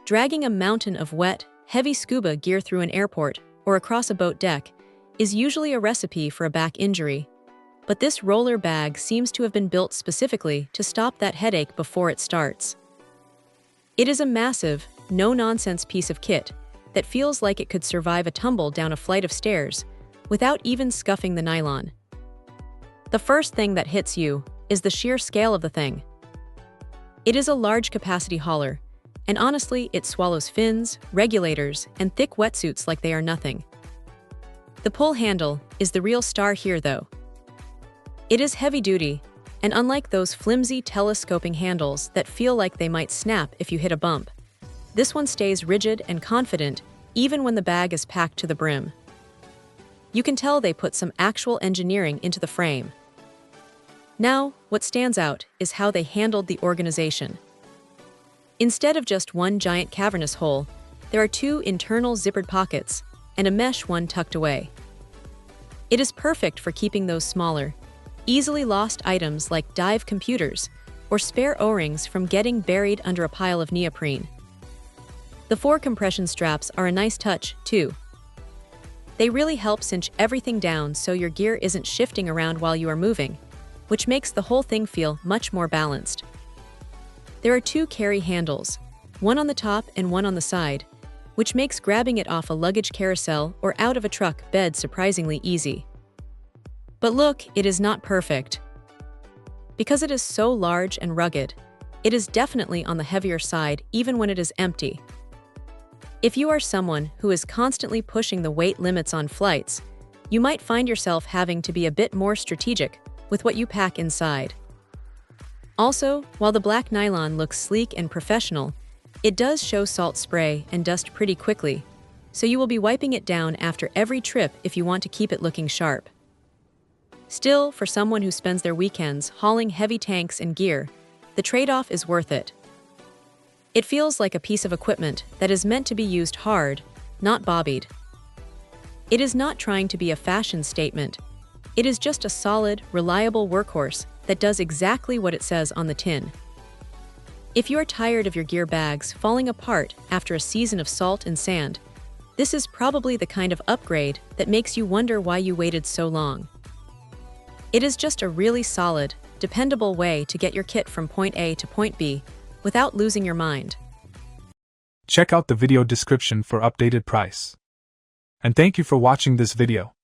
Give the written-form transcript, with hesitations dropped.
Dragging a mountain of wet, heavy scuba gear through an airport or across a boat deck is usually a recipe for a back injury. But this roller bag seems to have been built specifically to stop that headache before it starts. It is a massive, no-nonsense piece of kit that feels like it could survive a tumble down a flight of stairs without even scuffing the nylon. The first thing that hits you is the sheer scale of the thing. It is a large capacity hauler, and honestly, it swallows fins, regulators, and thick wetsuits like they are nothing. The pull handle is the real star here, though. It is heavy-duty, and unlike those flimsy telescoping handles that feel like they might snap if you hit a bump, this one stays rigid and confident even when the bag is packed to the brim. You can tell they put some actual engineering into the frame. Now, what stands out is how they handled the organization. Instead of just one giant cavernous hole, there are two internal zippered pockets and a mesh one tucked away. It is perfect for keeping those smaller, easily lost items like dive computers or spare O-rings from getting buried under a pile of neoprene. The 4 compression straps are a nice touch, too. They really help cinch everything down so your gear isn't shifting around while you are moving, which makes the whole thing feel much more balanced. There are 2 carry handles, one on the top and one on the side, which makes grabbing it off a luggage carousel or out of a truck bed surprisingly easy. But look, it is not perfect. Because it is so large and rugged, it is definitely on the heavier side even when it is empty. If you are someone who is constantly pushing the weight limits on flights, you might find yourself having to be a bit more strategic with what you pack inside. Also, while the black nylon looks sleek and professional, it does show salt spray and dust pretty quickly, so you will be wiping it down after every trip if you want to keep it looking sharp. Still, for someone who spends their weekends hauling heavy tanks and gear, the trade-off is worth it. It feels like a piece of equipment that is meant to be used hard, not bobbied. It is not trying to be a fashion statement. It is just a solid, reliable workhorse that does exactly what it says on the tin. If you're tired of your gear bags falling apart after a season of salt and sand, this is probably the kind of upgrade that makes you wonder why you waited so long. It is just a really solid, dependable way to get your kit from point A to point B without losing your mind. Check out the video description for updated price. And thank you for watching this video.